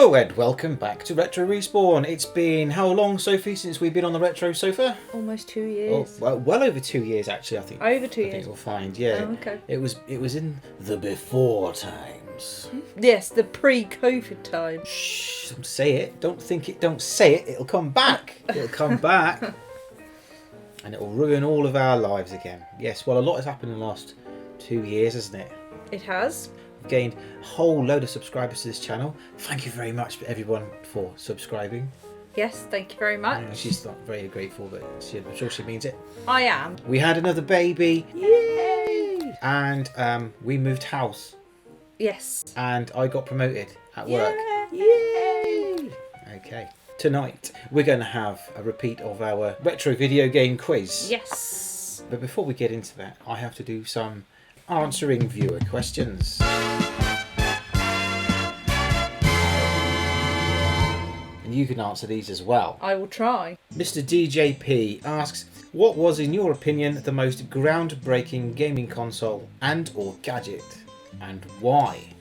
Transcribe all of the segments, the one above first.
Hello and welcome back to Retro Respawn. It's been how long, Sophie, since we've been on the Retro Sofa? Almost 2 years. Oh, well over 2 years actually, I think. Over 2 I years. think we'll find, yeah. Oh, okay. It was in the before times. Yes, the pre-COVID time. Shh, don't say it. Don't say it. It'll come back. It'll come back. And it'll ruin all of our lives again. Yes, well, a lot has happened in the last 2 years, hasn't it? It has. We've gained a whole load of subscribers to this channel. Thank you very much, everyone, for subscribing. Yes, thank you very much. She's not very grateful, but I'm sure she means it. I am. We had another baby. Yay! And we moved house. Yes. And I got promoted at work. Yay! Okay. Tonight, we're going to have a repeat of our retro video game quiz. Yes. But before we get into that, I have to do some answering viewer questions. And you can answer these as well. I will try. Mr. DJP asks, what was, in your opinion, the most groundbreaking gaming console and or gadget? And why?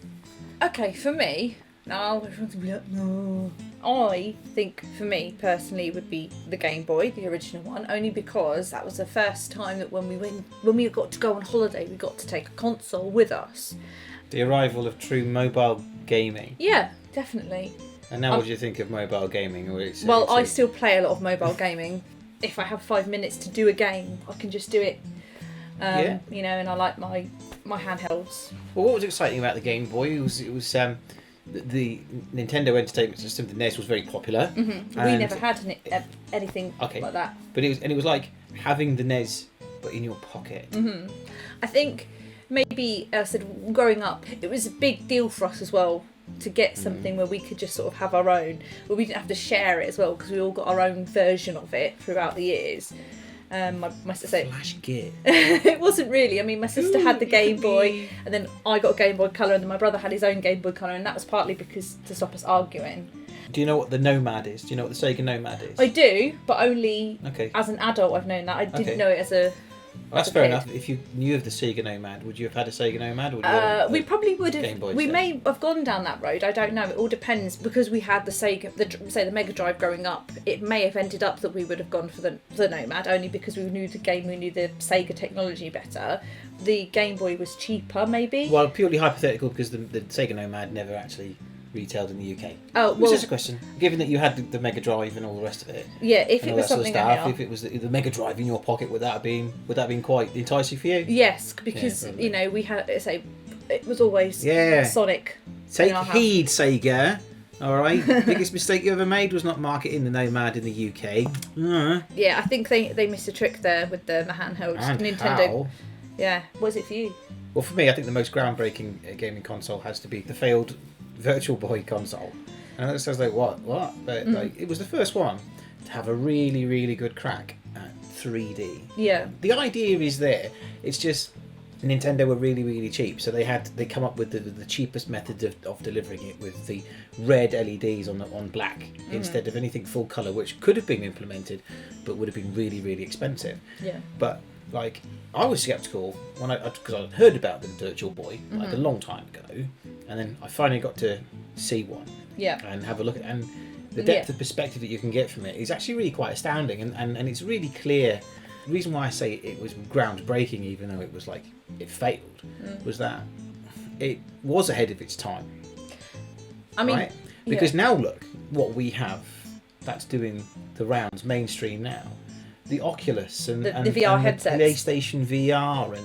Okay, for me, now everyone's gonna be like, no. I think, for me personally, it would be the Game Boy, the original one, only because that was the first time that when we got to go on holiday, we got to take a console with us. The arrival of true mobile gaming. Yeah, definitely. And now what do you think of mobile gaming? I still play a lot of mobile gaming. If I have 5 minutes to do a game, I can just do it. Yeah. You know, and I like my handhelds. Well, what was exciting about the Game Boy? It was the Nintendo Entertainment System, the NES, was very popular. Mm-hmm. We never had anything like that. But it was like having the NES, but in your pocket. Mm-hmm. I think maybe I said growing up, it was a big deal for us as well to get something where we could just sort of have our own, where we didn't have to share it as well because we all got our own version of it throughout the years. My sister. Flash Git. It wasn't really. I mean, my sister had the Game Boy, and then I got a Game Boy Color, and then my brother had his own Game Boy Color, and that was partly because to stop us arguing. Do you know what the Nomad is? Do you know what the Sega Nomad is? I do, but only as an adult I've known that. I didn't know it as a. That's fair enough. If you knew of the Sega Nomad, would you have had a Sega Nomad? Or we probably would have. We set? may have gone down that road. I don't know. It all depends because we had the Sega, the Mega Drive growing up. It may have ended up that we would have gone for the Nomad only because we knew the game, we knew the Sega technology better. The Game Boy was cheaper, maybe. Well, purely hypothetical because the Sega Nomad never actually retailed in the UK. Oh, well, it's just a question. Given that you had the Mega Drive and all the rest of it. Yeah, if it was something if it was the Mega Drive in your pocket, would that have been quite enticing for you? Yes, because you know we had it was always Sonic. Take heed, Sega. All right. Biggest mistake you ever made was not marketing the Nomad in the UK. Yeah, I think they missed a trick there with the handheld Nintendo. How? Yeah, what was it for you? Well, for me, I think the most groundbreaking gaming console has to be the failed Virtual Boy console. And that sounds like what? But like, it was the first one to have a really, really good crack at 3D. Yeah. The idea is there. It's just Nintendo were really, really cheap, so they come up with the cheapest method of delivering it with the red LEDs on black instead of anything full color, which could have been implemented, but would have been really, really expensive. Yeah. But like, I was skeptical because I heard about the Virtual Boy like a long time ago, and then I finally got to see one. Yeah. And have a look at and the depth of perspective that you can get from it is actually really quite astounding, and it's really clear. The reason why I say it was groundbreaking, even though it was like it failed, was that it was ahead of its time. I mean, right? Because now look what we have that's doing the rounds mainstream now. The Oculus and the VR headsets, the PlayStation VR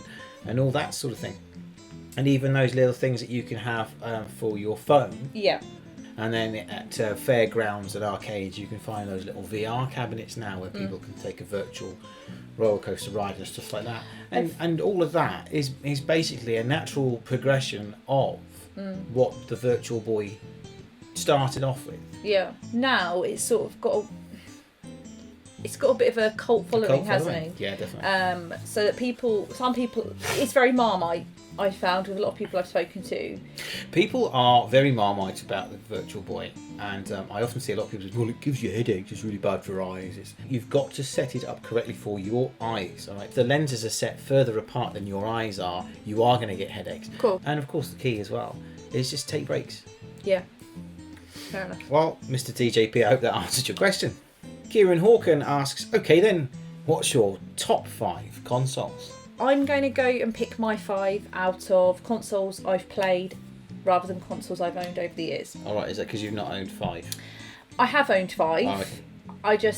and all that sort of thing, and even those little things that you can have for your phone. Yeah. And then at fairgrounds, at arcades, you can find those little VR cabinets now where people can take a virtual roller coaster ride and stuff like that. And all of that is basically a natural progression of what the Virtual Boy started off with. Yeah. Now it's sort of got a bit of a cult following, hasn't it? Yeah, definitely. So that some people, it's very Marmite. I found with a lot of people I've spoken to. People are very Marmite about the Virtual Boy, and I often see a lot of people say, well, it gives you headaches, it's really bad for eyes. You've got to set it up correctly for your eyes. All right? If the lenses are set further apart than your eyes are, you are going to get headaches. Cool. And of course the key as well is just take breaks. Yeah. Fair enough. Well, Mr. TJP, I hope that answered your question. Kieran Hawken asks, okay then, what's your top 5 consoles? I'm going to go and pick my 5 out of consoles I've played rather than consoles I've owned over the years. Alright, is that because you've not owned 5? I have owned 5. Oh, okay.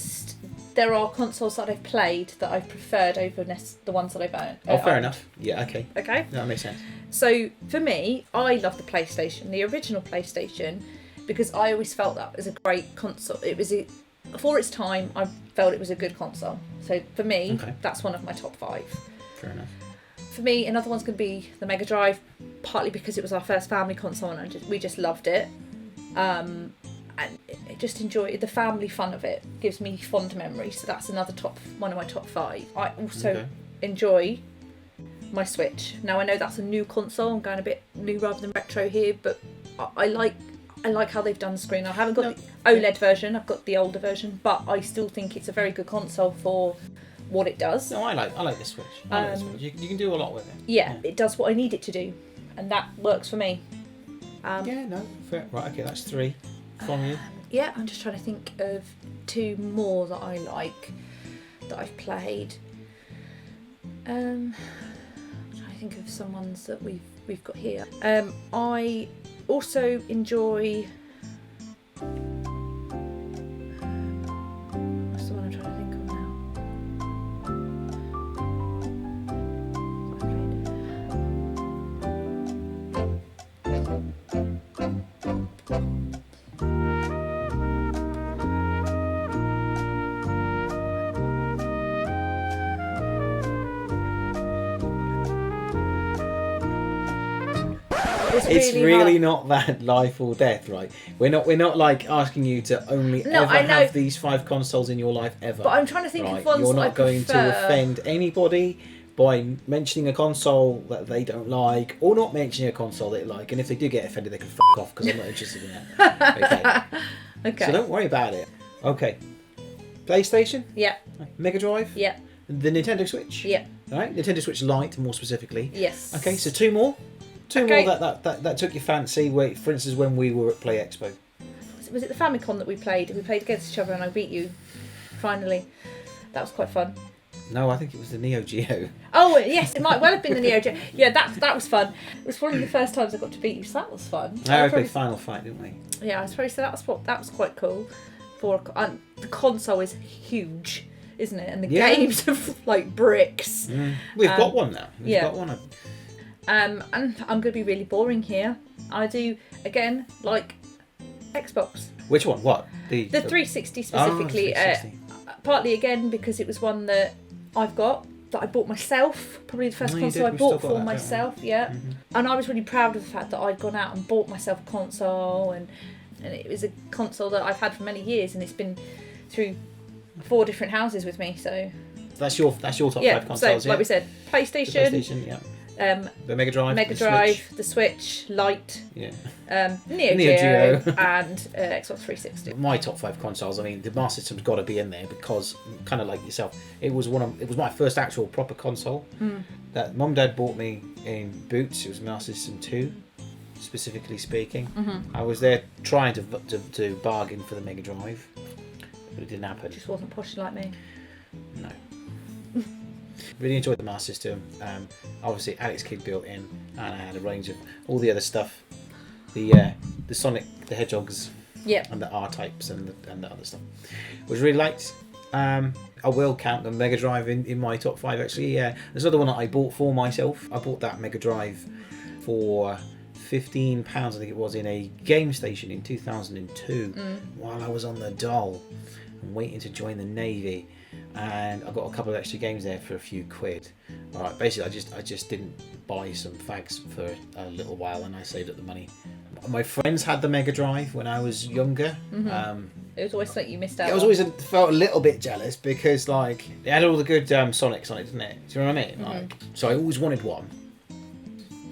There are consoles that I've played that I've preferred over the ones that I've owned. Oh, fair enough. Yeah, okay. Okay. That makes sense. So for me, I love the PlayStation, the original PlayStation, because I always felt that was a great console. For its time, I felt it was a good console. So for me, That's one of my top 5. Fair enough. For me, another one's going to be the Mega Drive, partly because it was our first family console and we just loved it. And I just enjoy the family fun of it. Gives me fond memories. So that's one of my top 5. I also enjoy my Switch. Now I know that's a new console. I'm going a bit new rather than retro here, but I like how they've done the screen. I haven't got the OLED version. I've got the older version, but I still think it's a very good console for what it does. No, I like the Switch. You can do a lot with it. Yeah, it does what I need it to do, and that works for me. Fair. Right, okay, that's 3 from you. Yeah, I'm just trying to think of 2 more that I like that I've played. I'm trying to think of some ones that we've got here. I also enjoy. What's the one I'm trying to think of It's really not that life or death, right? We're not like asking you to only have these 5 consoles in your life ever. But I'm trying to think of ones You're that not I going prefer. to offend anybody by mentioning a console that they don't like, or not mentioning a console they like. And if they do get offended, they can f*** off because I'm not interested in that. Okay. So don't worry about it. Okay. PlayStation? Yeah. Mega Drive? Yeah. The Nintendo Switch? Yeah. All right. Nintendo Switch Lite, more specifically. Yes. Okay. So 2 more. 2 more that took your fancy. For instance, when we were at Play Expo. Was it the Famicom that we played? We played against each other and I beat you. Finally, that was quite fun. No, I think it was the Neo Geo. Oh yes, it might well have been the Neo Geo. Yeah, that was fun. It was probably the first times I got to beat you, so that was fun. We played Final Fight, didn't we? Yeah, I was probably say that was quite cool. The console is huge, isn't it? And the games are like bricks. We've got one now. We've got one. And I'm going to be really boring here. I do again like Xbox. Which one? What? The 360 specifically. 360. Partly again because it was one that I've got that I bought myself. Probably the first console I bought for myself. Yeah. Mm-hmm. And I was really proud of the fact that I'd gone out and bought myself a console, and it was a console that I've had for many years, and it's been through 4 different houses with me. So that's your top 5 consoles. So like we said, PlayStation. Yeah. The Mega Drive, the Switch Lite, Neo Geo, and Xbox 360. My top 5 consoles. I mean, the Master System's got to be in there because, kind of like yourself, it was my first actual proper console that Mum and Dad bought me in Boots. It was Master System 2, specifically speaking. Mm-hmm. I was there trying to bargain for the Mega Drive, but it didn't happen. It just wasn't posh like me. No. Really enjoyed the Master System. Obviously, Alex Kidd built in, and I had a range of all the other stuff, the Sonic the Hedgehogs, and the R-Types and the other stuff, which I really liked. I will count the Mega Drive in my top 5 actually. Yeah, there's another one that I bought for myself. I bought that Mega Drive for £15, I think it was, in a game station in 2002 while I was on the dole and waiting to join the Navy. And I got a couple of extra games there for a few quid. All right, basically, I just didn't buy some fags for a little while, and I saved up the money. My friends had the Mega Drive when I was younger. Mm-hmm. It was always like you missed out. I was always felt a little bit jealous because like it had all the good Sonics on it, didn't it? Do you know what I mean? Mm-hmm. Like, so I always wanted one.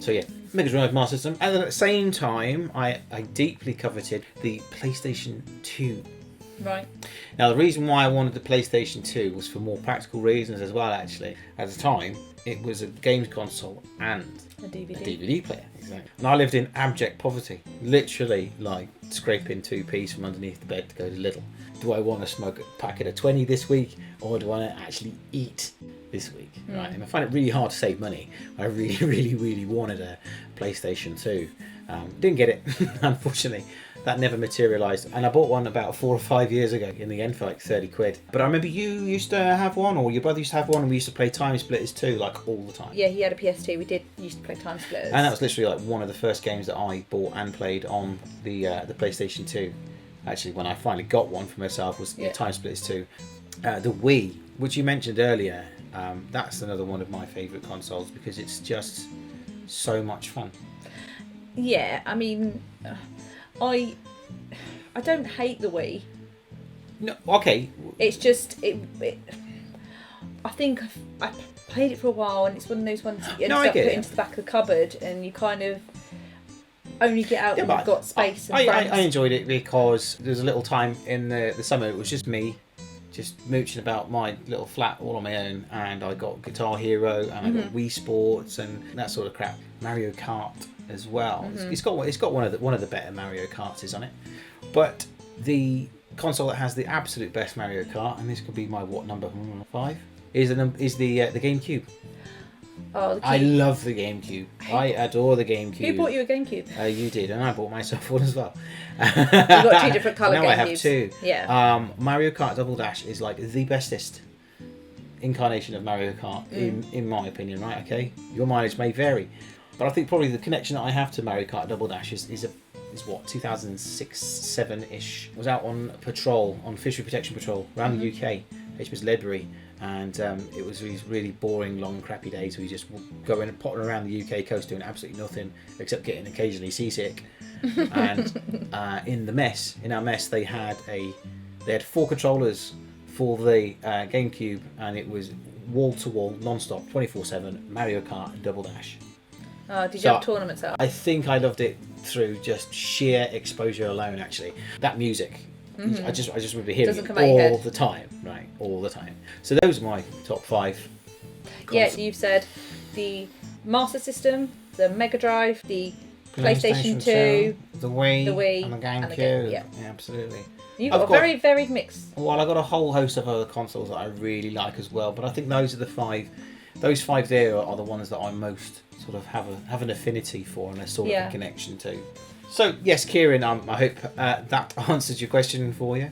So yeah, Mega Drive, Master System, and then at the same time, I deeply coveted the PlayStation 2. Right. Now, the reason why I wanted the PlayStation 2 was for more practical reasons as well, actually. At the time, it was a games console and A DVD. a DVD player. Exactly. And I lived in abject poverty, literally like scraping 2p from underneath the bed to go to Lidl. Do I want to smoke a packet of 20 this week, or do I want to actually eat this week? Right, and I find it really hard to save money. I really wanted a PlayStation 2. Didn't get it, unfortunately. That never materialised. And I bought one about 4 or 5 years ago in the end for like 30 quid. But I remember you used to have one, or your brother used to have one, and we used to play Time Splitters too, like all the time. Yeah, he had a PS2. We used to play Time Splitters. And that was literally like one of the first games that I bought and played on the PlayStation 2. Actually, when I finally got one for myself, was Time Splitters 2. The Wii, which you mentioned earlier, that's another one of my favourite consoles because it's just so much fun. Yeah, I mean, I don't hate the Wii. No, okay. It's just I think I played it for a while, and it's one of those ones you end up putting into the back of the cupboard, and you kind of only get out when you've got space. And I enjoyed it because there was a little time in the summer. It was just me, just mooching about my little flat all on my own, and I got Guitar Hero and I got Wii Sports and that sort of crap. Mario Kart as well. It's got one of the better Mario Karts is on it, but the console that has the absolute best Mario Kart, and this could be my number 5 is the GameCube. Oh, the I love the GameCube. I adore the GameCube. Who bought you a GameCube? You did, and I bought myself one as well. You've got 2 different colour GameCubes. Now I have 2. Yeah. Mario Kart Double Dash is like the bestest incarnation of Mario Kart in my opinion. Right? Okay. Your mileage may vary, but I think probably the connection that I have to Mario Kart Double Dash is what 2006-7ish. I was out on patrol, on fishery protection patrol around the UK, HMS Ledbury. And it was these really boring, long, crappy days where you just going and potting around the UK coast doing absolutely nothing except getting occasionally seasick. And in our mess, they had 4 controllers for the GameCube, and it was wall to wall, non-stop, 24/7 Mario Kart and Double Dash. Did you have tournaments out? I think I loved it through just sheer exposure alone. Actually, that music. I just remember hearing it all the time, right? All the time. So those are my top 5. Yeah, you've said the Master System, the Mega Drive, the PlayStation 2, the Wii, and the GameCube. Yeah, absolutely. You've got a very varied mix. Well, I've got a whole host of other consoles that I really like as well, but I think those are the 5. Those 5 there are the ones that I most sort of have an affinity for and a sort of a connection to. So yes, Kieran, I hope that answers your question for you.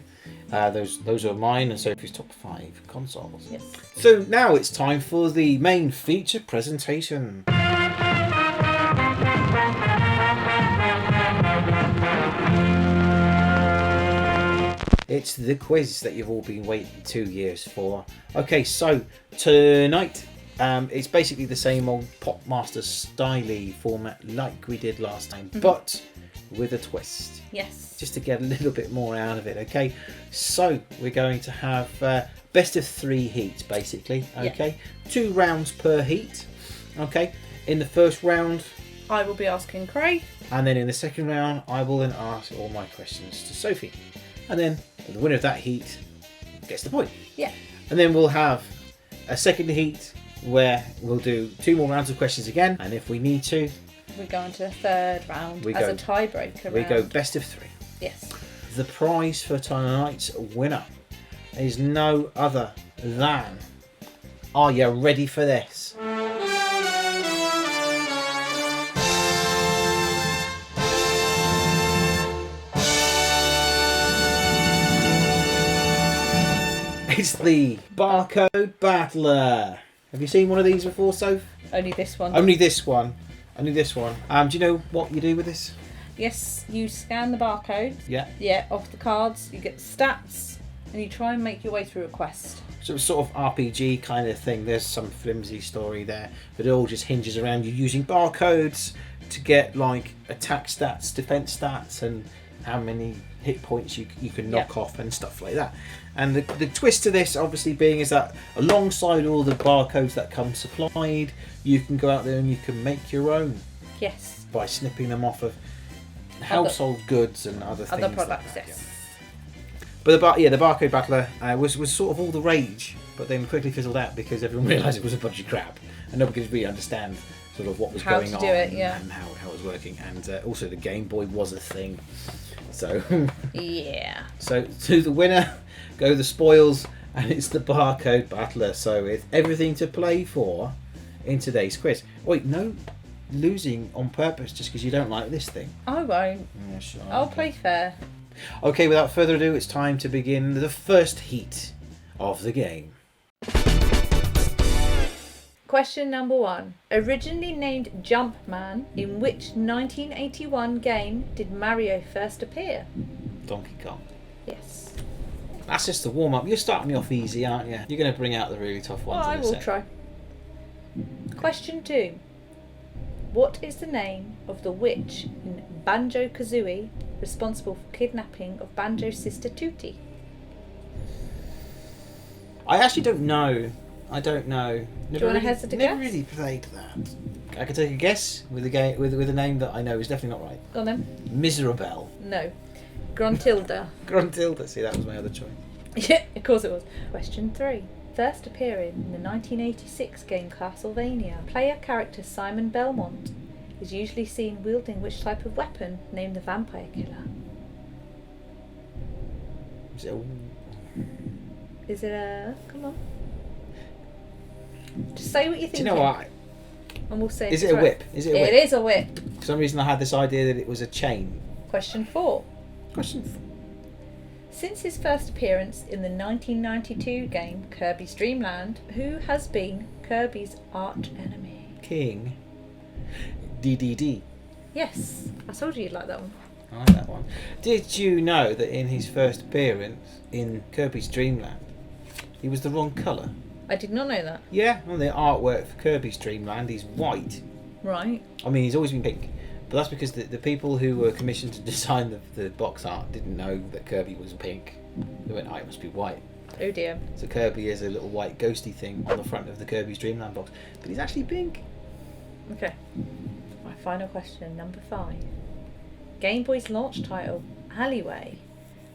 Those are mine and Sophie's top 5 consoles. Yes. So now it's time for the main feature presentation. It's the quiz that you've all been waiting 2 years for. Okay, so tonight it's basically the same old Popmaster style format like we did last time, but with a twist. Yes. Just to get a little bit more out of it, okay? So we're going to have best of 3 heats, basically, okay? 2 rounds per heat, okay? In the first round, I will be asking Craig. And then in the second round, I will then ask all my questions to Sophie. And then the winner of that heat gets the point. Yeah. And then we'll have a second heat where we'll do 2 more rounds of questions again. And if we need to, we go into the third round as a tiebreaker. We go best of 3. Yes. The prize for tonight's winner is no other than... Are you ready for this? It's the Barcode Battler. Have you seen one of these before, Soph? Only this one. Only this one. Do you know what you do with this? Yes, you scan the barcode. Yeah. Yeah, off the cards. You get stats, and you try and make your way through a quest. So it's sort of RPG kind of thing. There's some flimsy story there, but it all just hinges around you using barcodes to get like attack stats, defense stats, and how many hit points you can knock off and stuff like that. And the twist to this obviously being is that alongside all the barcodes that come supplied, you can go out there and you can make your own. Yes. By snipping them off of household goods and other things. Other products, like that, yes. But the Barcode Battler was sort of all the rage, but then quickly fizzled out because everyone realised it was a bunch of crap. and nobody could really understand sort of what was How going to on do it, yeah. and how it was working. And also the Game Boy was a thing. So Yeah. so to the winner go the spoils, and it's the barcode battler. So it's everything to play for in today's quiz. Wait, no losing on purpose just because you don't like this thing. I won't. Yeah, sure. I'll Okay. play fair. Okay, without further ado, it's time to begin the first heat of the game. Question number 1. Originally named Jumpman, in which 1981 game did Mario first appear? Donkey Kong. Yes. That's just the warm up. You're starting me off easy, aren't you? You're going to bring out the really tough ones. Well, I in a will sec. try. Question 2. What is the name of the witch in Banjo-Kazooie responsible for kidnapping of Banjo's sister Tootie? I actually don't know. I don't know. Do you want to hazard a Never guess? really played that. I could take a guess with a game with a name that I know is definitely not right. Go on then. Miserable. No. Gruntilda. Gruntilda. See, that was my other choice. Yeah, of course it was. Question 3. First appearing in the 1986 game Castlevania, player character Simon Belmont is usually seen wielding which type of weapon? Name the vampire killer. So, Is it a... Come on. Just say what you think. do you know what? And we'll say Is it's it a right. whip? Is it a whip? It is a whip. For some reason, I had this idea that it was a chain. Question 4. Question. Since his first appearance in the 1992 game Kirby's Dream Land, who has been Kirby's arch enemy? King. DDD. Yes, I told you you'd like that one. I like that one. Did you know that in his first appearance in Kirby's Dream Land, he was the wrong colour? I did not know that. Yeah, on the artwork for Kirby's Dream Land, he's white. Right. I mean, he's always been pink. But that's because the people who were commissioned to design the box art didn't know that Kirby was pink. They went, oh, it must be white. Oh dear. So Kirby is a little white ghosty thing on the front of the Kirby's Dream Land box. But he's actually pink. Okay. My final question, number 5. Game Boy's launch title, Alleyway,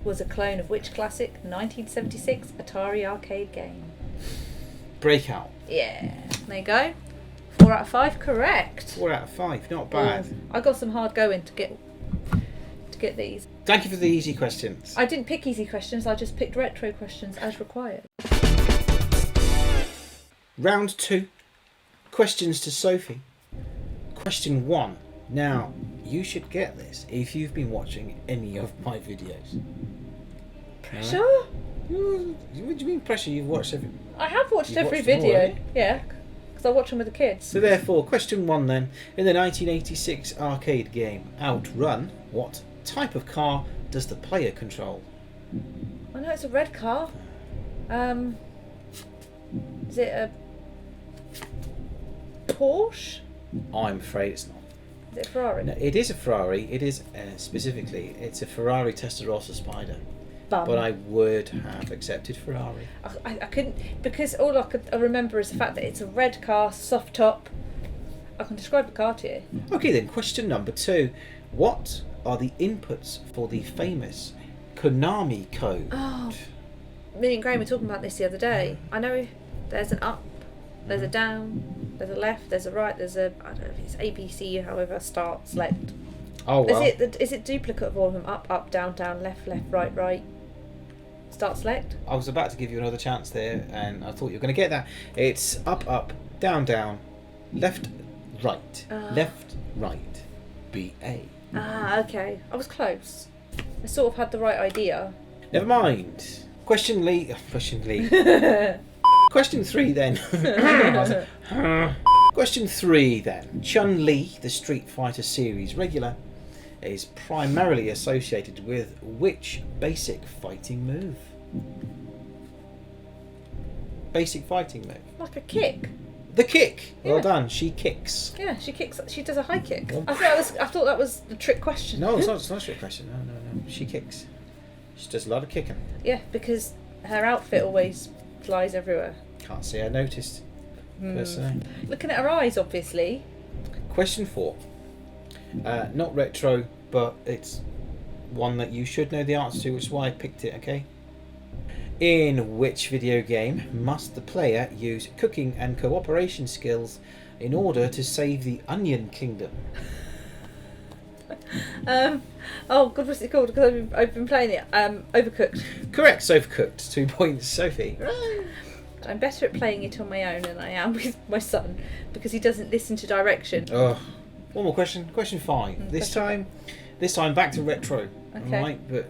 was a clone of which classic 1976 Atari arcade game? Breakout. Yeah. There you go. 4 out of 5 correct. 4 out of 5. Not bad. I got some hard going to get these. Thank you for the easy questions. I didn't pick easy questions, I just picked retro questions as required. Round 2. Questions to Sophie. Question 1. Now, you should get this if you've been watching any of my videos. Pressure? What do you mean pressure? You've watched every... I have watched You've every watched them all, video. haven't you? Yeah, because I watch them with the kids. So therefore, question 1 then. In the 1986 arcade game Outrun, what type of car does the player control? I know it's a red car. Is it a Porsche? I'm afraid it's not. Is it a Ferrari? No, it is a Ferrari. It is specifically, it's a Ferrari Testarossa Spider. Bum. But I would have accepted Ferrari. I couldn't, because all I remember is the fact that it's a red car, soft top. I can describe the car to you. Okay then, question number 2. What are the inputs for the famous Konami code? Oh, me and Graham were talking about this the other day. I know there's an up, there's a down, there's a left, there's a right, there's a, I don't know if it's ABC, however, start, select. Oh well. Is it duplicate of all of them? Up, up, down, down, left, left, right, right. Start, select. I was about to give you another chance there, and I thought you were going to get that. It's up, up, down, down, left, right, left, right, BA. Ah, okay. I was close. I sort of had the right idea. Never mind. Question 3 then. Question 3 then. Chun-Li, the Street Fighter series regular, is primarily associated with which basic fighting move? Basic fighting move. Like a kick. The kick. Well Yeah. done. She kicks. Yeah, she kicks. She does a high kick. Well- I thought that was the trick question. No, it's not. It's not a trick question. No. She kicks. She does a lot of kicking. Yeah, because her outfit always flies everywhere. Can't say I noticed. Personally. Looking at her eyes, obviously. Question 4. Not retro, but it's one that you should know the answer to, which is why I picked it, okay? In which video game must the player use cooking and cooperation skills in order to save the Onion Kingdom? Oh God, what's it called? Because I've been playing it. Overcooked. Correct, Overcooked. 2 points, Sophie. I'm better at playing it on my own than I am with my son because he doesn't listen to direction. Oh, one more question. Question 5. This time back to retro. Okay. All right, but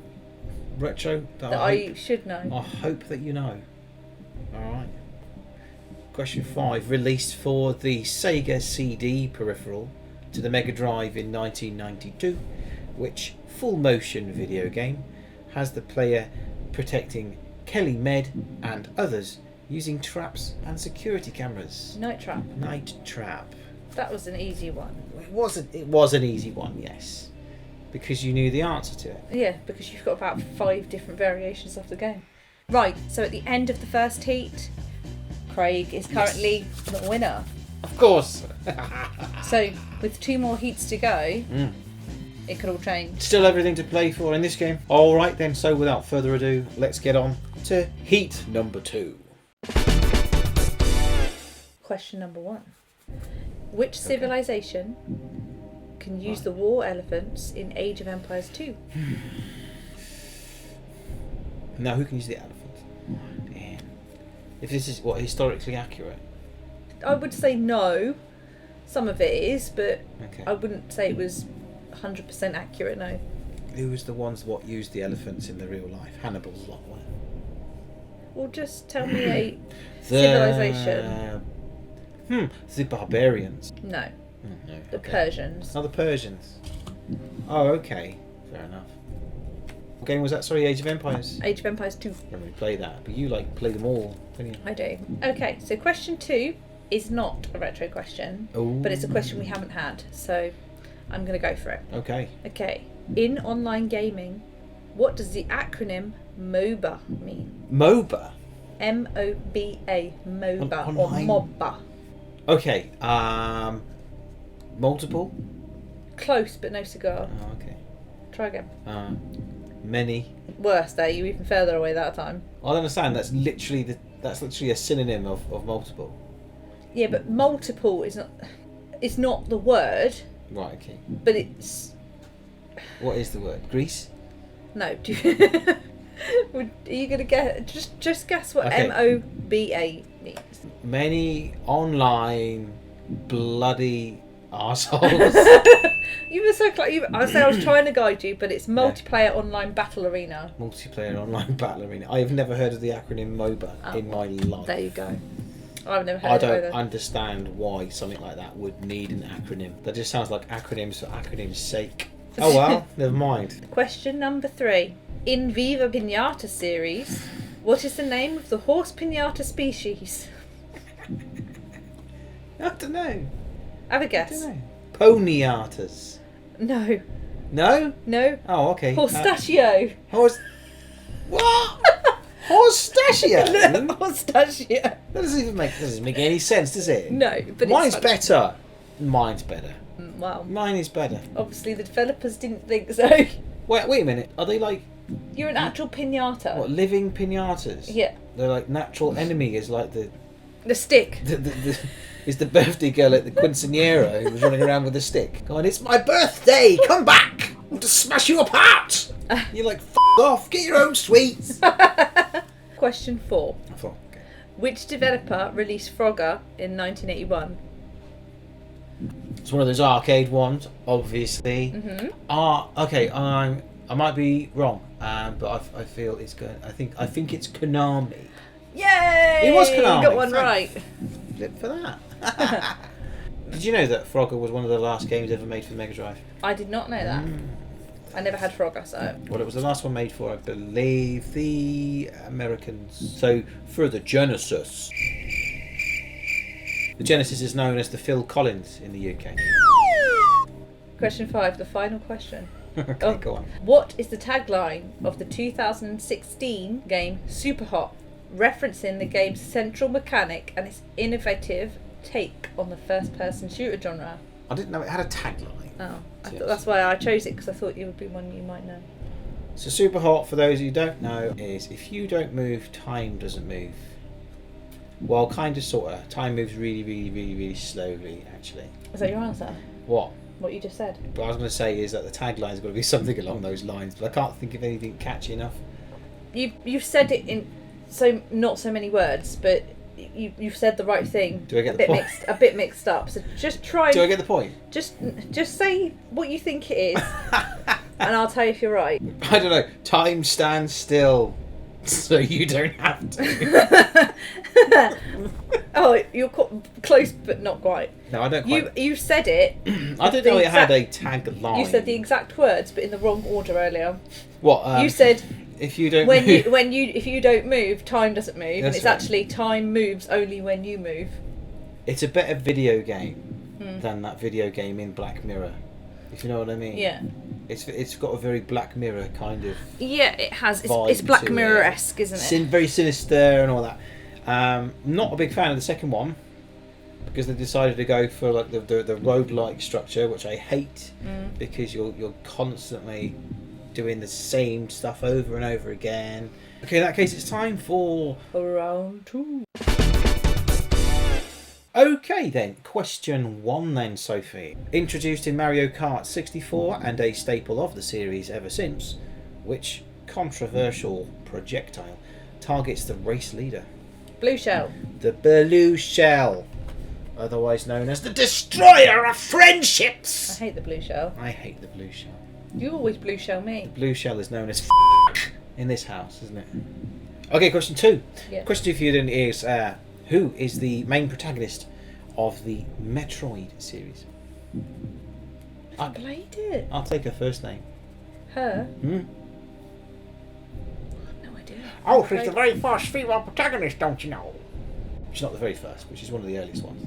retro That I should know. I hope that you know. All right. Question 5. Released for the Sega CD peripheral to the Mega Drive in 1992, which full motion video game has the player protecting Kelly Med and others using traps and security cameras? Night Trap. Night Trap. That was an easy one. It was an easy one, yes, because you knew the answer to it. Yeah, because you've got about 5 different variations of the game. Right, so at the end of the first heat, Craig is currently the winner. Of course. So, with 2 more heats to go, it could all change. Still everything to play for in this game. All right then, so without further ado, let's get on to heat number 2. Question number 1. Which civilization can use the war elephants in Age of Empires 2? Now, who can use the elephant? Damn. If this is historically accurate. I would say no. Some of it is, but Okay. I wouldn't say it was 100% accurate, no. Who was the ones what used the elephants in the real life? Hannibal's lot, wasn't it? Well, just tell me a civilization. The barbarians. No, No, the okay. Persians. Oh, the Persians. Oh, okay. Fair enough. What game was that? Sorry, Age of Empires. Age of Empires 2. I don't really play that, but you play them all, don't you? I do. Okay, so question 2 is not a retro question, but it's a question we haven't had, so I'm going to go for it. Okay. Okay, in online gaming, what does the acronym MOBA mean? MOBA. M-O-B-A, MOBA, or Online- MOBA. Okay. Multiple. Close, but no cigar. Oh, okay. Try again. Many. Worse there, you were even further away that time. I don't understand. That's literally a synonym of multiple. Yeah, but multiple is not. It's not the word, Right. Okay. but it's What is the word? Grease. no. Are you gonna get just guess what Okay. MOBA means? Many online bloody arseholes. You were so close. I said I was trying to guide you, but it's multiplayer online battle arena. Multiplayer online battle arena. I have never heard of the acronym MOBA in my life. There you go. I've never heard I of it don't either. understand why something like that would need an acronym. That just sounds like acronyms for acronyms' sake. Oh well, never mind. Question number 3. In Viva Pinata series, what is the name of the horse pinata species? I don't know. Have a I guess. don't know. Poniatas. No. No? No. Oh, okay. Horstachio. Horse. What? Horstachio? Horstachio. That doesn't make any sense, does it? No, but Mine's it's better. Mine's better. Well, Mine is better. obviously the developers didn't think so. Wait a minute. Are they like You're an actual pinata. what? Living pinatas? Yeah. They're like natural enemy. Is like the stick. is the birthday girl at the quinceanera who was running around with a stick. Going, it's my birthday. Come back. I'll just smash you apart. You're like, F off. Get your own sweets. Question 4. I thought, okay. Which developer released Frogger in 1981? It's one of those arcade ones, obviously. Okay. I might be wrong, but I feel it's good. I think it's Konami. Yay! It was Konami. You got one Thank- right. Flip for that. Did you know that Frogger was one of the last games ever made for the Mega Drive? I did not know that. I never had Frogger, so. Well, it was the last one made for, I believe, the Americans. So, for the Genesis. The Genesis is known as the Phil Collins in the UK. Question 5, the final question. Okay, go on. What is the tagline of the 2016 game Superhot, referencing the game's central mechanic and its innovative take on the first-person shooter genre? I didn't know it had a tagline. Oh, I Yes. thought that's why I chose it, because I thought it would be one you might know. So super hot, for those who don't know, is if you don't move, time doesn't move. Well, kind of, sort of. Time moves really, really, really, really slowly, actually. Is that your answer? What? What you just said? What I was going to say is that the tagline's got to be something along those lines, but I can't think of anything catchy enough. You've said it in not so many words, but you've said the right thing. Do I get the point? A bit mixed up. So just try. Do I get the point? Just say what you think it is, and I'll tell you if you're right. I don't know. Time stands still, so you don't have to. Oh, you're close, but not quite. No, I don't quite. You said it. I didn't know it had a tagline. You said the exact words, but in the wrong order earlier. What? You said if you don't move. if you don't move, time doesn't move, and it's right. actually time moves only when you move. It's a better video game than that video game in Black Mirror, if you know what I mean. Yeah. It's got a very Black Mirror kind of. Yeah, it has. Vibe It's Black to Mirror-esque, isn't it? Very sinister and all that. Not a big fan of the second one because they decided to go for like the roguelike structure, which I hate because you're constantly doing the same stuff over and over again. Okay, in that case, it's time for round 2. Okay then, question 1 then, Sophie. Introduced in Mario Kart 64 and a staple of the series ever since, which controversial projectile targets the race leader? Blue shell. The blue shell, otherwise known as the destroyer of friendships. I hate the blue shell. I hate the blue shell. You always blue shell me. The blue shell is known as in this house, isn't it? Okay, question 2. Yeah. Question 2 for you then is, who is the main protagonist of the Metroid series? I played it. I'll take her first name. Her? Hmm? No idea. Oh, she's the very first female protagonist, don't you know? She's not the very first, but she's one of the earliest ones.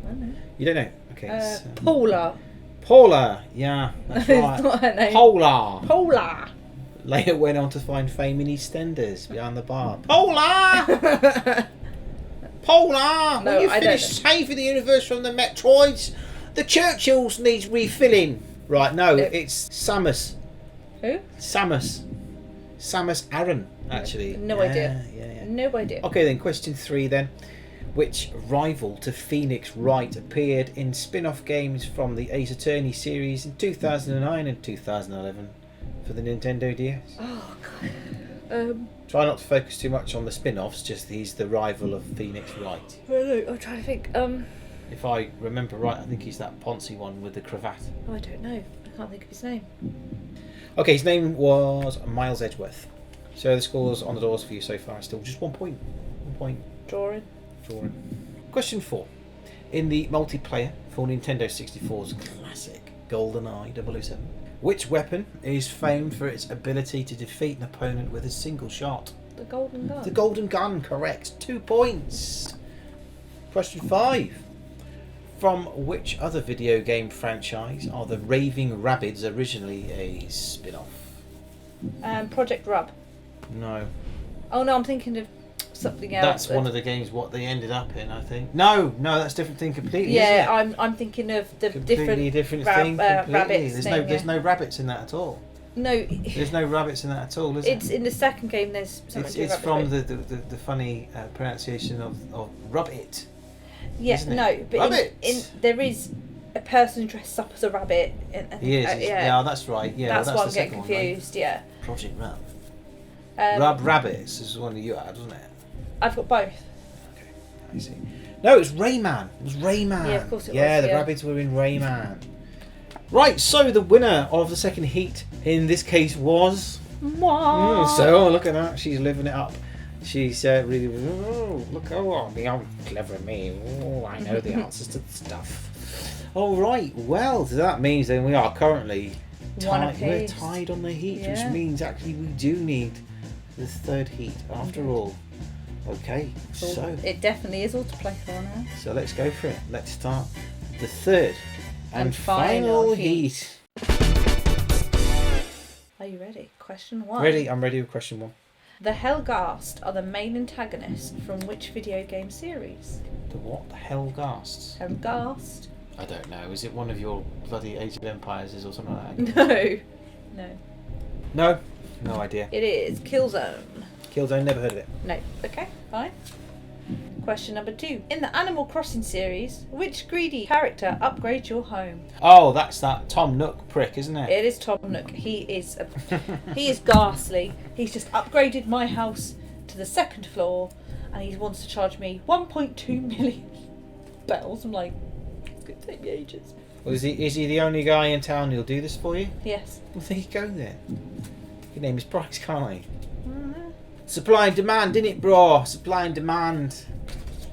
I don't know. You don't know? Okay. Paula. Paula, yeah, that's right. It's not her name. Paula. Later went on to find fame in EastEnders behind the bar. Paula! Paula! No, will you I finish don't saving the universe from the Metroids? The Churchills needs refilling. Right, no, No. it's Samus. Who? Samus Aran, actually. No idea. Yeah. No idea. Okay then, question 3 then. Which rival to Phoenix Wright appeared in spin-off games from the Ace Attorney series in 2009 and 2011 for the Nintendo DS? Oh god. Try not to focus too much on the spin-offs, just he's the rival of Phoenix Wright. I'm trying to think. If I remember right, I think he's that Ponzi one with the cravat. Oh, I don't know. I can't think of his name. Okay, his name was Miles Edgeworth. So the scores on the doors for you so far are still just 1 point. 1 point. Drawing. Question 4. In the multiplayer for Nintendo 64's classic GoldenEye 007, which weapon is famed for its ability to defeat an opponent with a single shot? The golden gun. The golden gun, correct. 2 points. Question 5. From which other video game franchise are the Raving Rabbids originally a spin-off? Project Rub. No. Oh no, I'm thinking of something else. That's one of the games what they ended up in, I think. No, that's a different thing completely. Yeah, isn't it? I'm thinking of the Completely different thing. Completely. rabbits. There's no rabbits in that at all. No. There's no rabbits in that at all, is it? It's in the second game. There's something. It's from the funny pronunciation of Rubbit. Yeah, isn't it? no, but in there is a person dressed up as a rabbit. He is. Yeah, that's right. Yeah, that's why I'm the getting second confused. One, right? Yeah. Project Rub. Rub Rabbits is one that you had, wasn't it? I've got both. Okay, I see. No, it was Rayman. It was Rayman. Yeah, of course it was. Yeah, the rabbits were in Rayman. Right, so the winner of the second heat in this case was. So look at that, she's living it up. She's really, look, I'm clever me. Oh, I know the answers to the stuff. All right, well, that means then we are currently tied. We're tied on the heat, which means actually we do need the third heat after all. Okay, so it definitely is all to play for now. So let's go for it. Let's start the third and final heat. Are you ready? Question 1. Ready? I'm ready with question 1. The Helghast are the main antagonists from which video game series? The what? The Helghasts? Helghast? I don't know. Is it one of your bloody Age of Empires or something like that? No. No, no idea. It is Killzone. Killzone, never heard of it. No. Okay, fine. Question number 2. In the Animal Crossing series, which greedy character upgrades your home? Oh, that's that Tom Nook prick, isn't it? It is Tom Nook. He is ghastly. He's just upgraded my house to the 2nd floor, and he wants to charge me 1.2 million bells. I'm like, it's going to take me ages. Well, is he the only guy in town who'll do this for you? Yes. Well, there you go then. Your name is Price, can't I? Supply and demand, innit, bro? Supply and demand.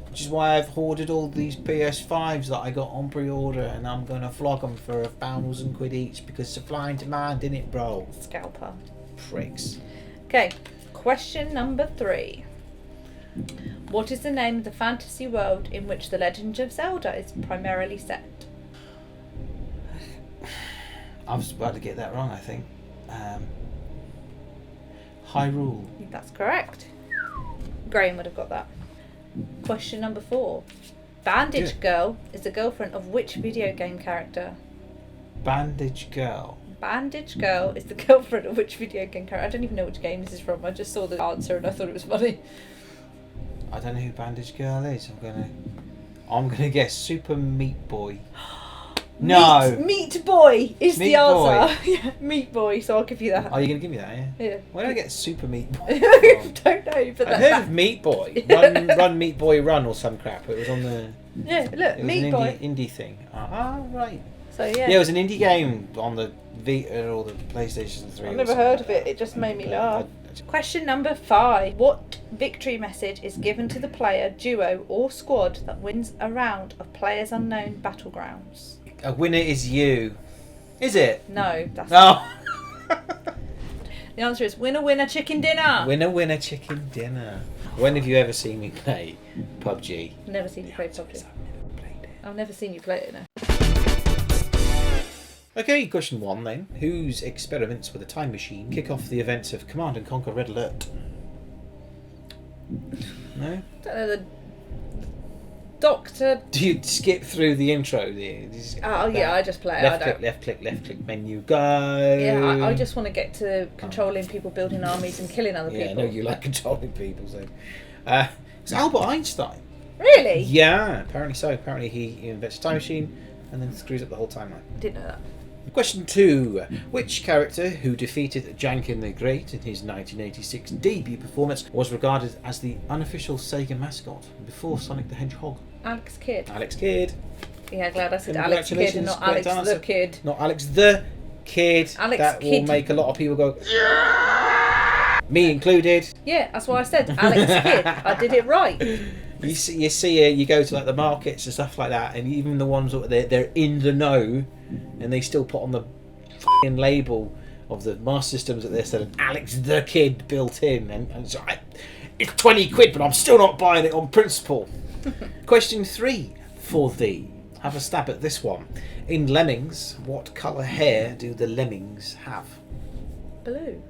Which is why I've hoarded all these PS5s that I got on pre-order, and I'm going to flog them for £1,000 each because supply and demand, innit, bro? Scalper. Pricks. Okay, question number 3. What is the name of the fantasy world in which The Legend of Zelda is primarily set? I was about to get that wrong, I think. Hyrule. That's correct. Graham would have got that. Question number 4. Bandage Good. Girl is the girlfriend of which video game character? Bandage Girl. Bandage Girl is the girlfriend of which video game character? I don't even know which game this is from. I just saw the answer and I thought it was funny. I don't know who Bandage Girl is. I'm gonna guess Super Meat Boy. No. Meat Boy is Meat the answer. Yeah, Meat Boy, so I'll give you that. Are you gonna give me that? Yeah. Yeah. Where did I get Super Meat Boy? I don't know, but I've that's heard of Meat Boy. Run Meat Boy Run or some crap. It was on the. Yeah, look, It was Meat an Boy. indie thing. Ah, right. So Yeah, it was an indie game on the Vita or the PlayStation 3. I've or never something heard like of it. that. It just made me But laugh. Question number 5. What victory message is given to the player, duo or squad that wins a round of Players Unknown Battlegrounds? A winner is you. Is it? No, that's No. the answer is winner, winner, chicken dinner. Winner, winner, chicken dinner. When have you ever seen me play PUBG? Never seen you play PUBG. I've never played it. I've never seen you play it, no. Okay, question 1 then. Whose experiments with a time machine kick off the events of Command and Conquer Red Alert? No? Don't know, the Doctor... Do you skip through the intro? Oh, yeah, I just play it. Left I don't... left click, menu, go. Yeah, I just want to get to controlling people, building armies and killing other Yeah, people. no, you like controlling people, so. It's Albert Einstein. Really? Yeah, apparently so. Apparently he invents a time machine and then screws up the whole timeline. Didn't know that. Question 2. Which character who defeated Jankin the Great in his 1986 debut performance was regarded as the unofficial Sega mascot before Sonic the Hedgehog? Alex Kidd. Alex Kidd. Yeah, glad I said Alex Kidd and not Correct Alex answer. the Kid. Not Alex the Kid. Alex that will Kidd. make a lot of people go, me included. Yeah, that's why I said Alex Kidd. I did it right. You see it, you go to like the markets and stuff like that, and even the ones that they're in the know, and they still put on the f***ing label of the Master Systems that they're selling Alex the Kid built in, and so it's 20 quid, but I'm still not buying it on principle. Question 3 for thee. Have a stab at this one. In Lemmings, what colour hair do the lemmings have? Blue.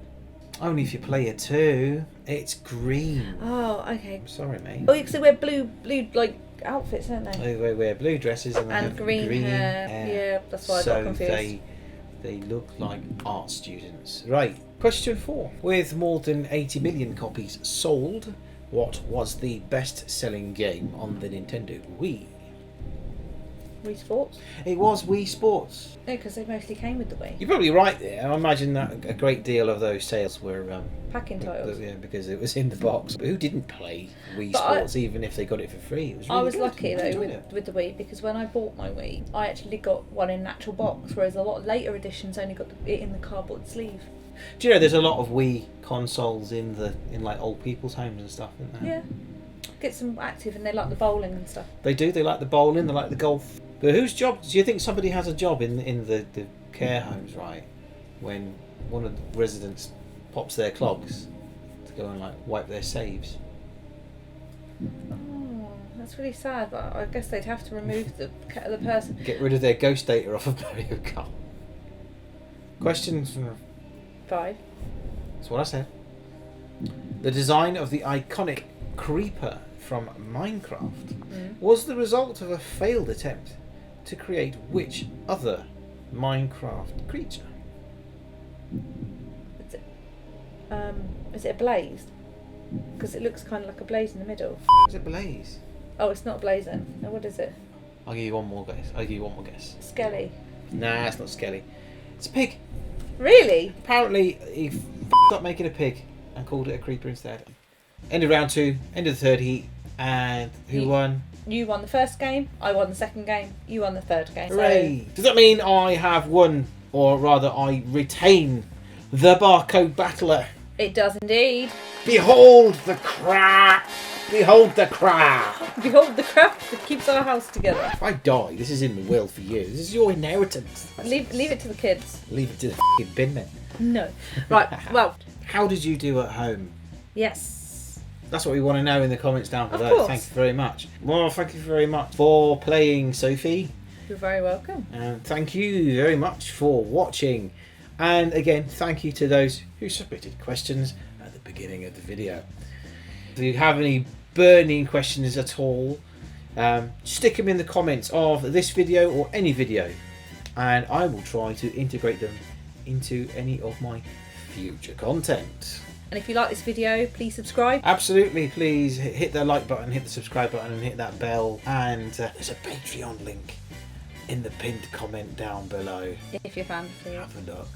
Only if you play it too. It's green. Oh, okay. I'm sorry, mate. Oh, because they wear blue like outfits, don't they? They wear blue dresses and they have green hair. Yeah, that's why I got confused. So they look like art students. Right. Question 4. With more than 80 million copies sold, what was the best-selling game on the Nintendo Wii? Wii Sports? It was Wii Sports. No, because they mostly came with the Wii. You're probably right there. I imagine that a great deal of those sales were Packing titles. Yeah, because it was in the box. But who didn't play Wii But Sports even if they got it for free? It was really I was good. lucky I though enjoyed it. with the Wii, because when I bought my Wii, I actually got one in an actual box, whereas a lot of later editions only got it in the cardboard sleeve. Do you know there's a lot of Wii consoles in like old people's homes and stuff, isn't there? Yeah. Gets them active, and they like the bowling and stuff. They do. They like the bowling. They like the golf. But whose job? Do you think somebody has a job in the care homes, right? When one of the residents pops their clogs to go and like wipe their saves. Oh, that's really sad. But I guess they'd have to remove the person. Get rid of their ghost data off of Mario Kart. Questions? 5. That's what I said. The design of the iconic creeper from Minecraft was the result of a failed attempt to create which other Minecraft creature? Is it a blaze? Because it looks kind of like a blaze in the middle. Is it blaze? Oh, it's not a blaze then. No, what is it? I'll give you one more guess. Skelly. Nah, it's not Skelly. It's a pig. Really? Apparently, he up making a pig and called it a creeper instead. End of round 2, end of the third heat, and who won? You won the first game, I won the second game, you won the third game. Hooray! Does that mean I have won, or rather I retain the barcode battler? It does indeed. Behold the crap! Behold the crap! Behold the crap that keeps our house together. If I die, this is in the will for you. This is your inheritance. Leave it to the kids. Leave it to the f***ing bin men. No. Right, well. How did you do at home? Yes. That's what we want to know in the comments down below. Of course. Thank you very much. Well, thank you very much for playing, Sophie. You're very welcome. And thank you very much for watching. And again, thank you to those who submitted questions at the beginning of the video. If you have any burning questions at all, stick them in the comments of this video or any video, and I will try to integrate them into any of my future content. And if you like this video, please subscribe. Absolutely, please hit the like button, hit the subscribe button, and hit that bell. And there's a Patreon link in the pinned comment down below. If you're fancy. Have a look.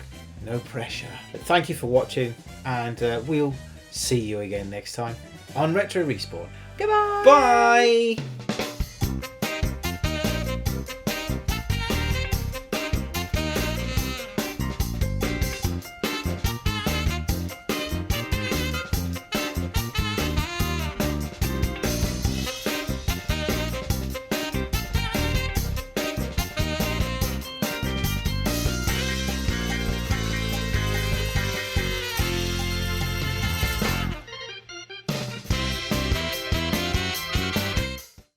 No pressure. But thank you for watching, and we'll see you again next time on Retro Respawn. Goodbye. Bye.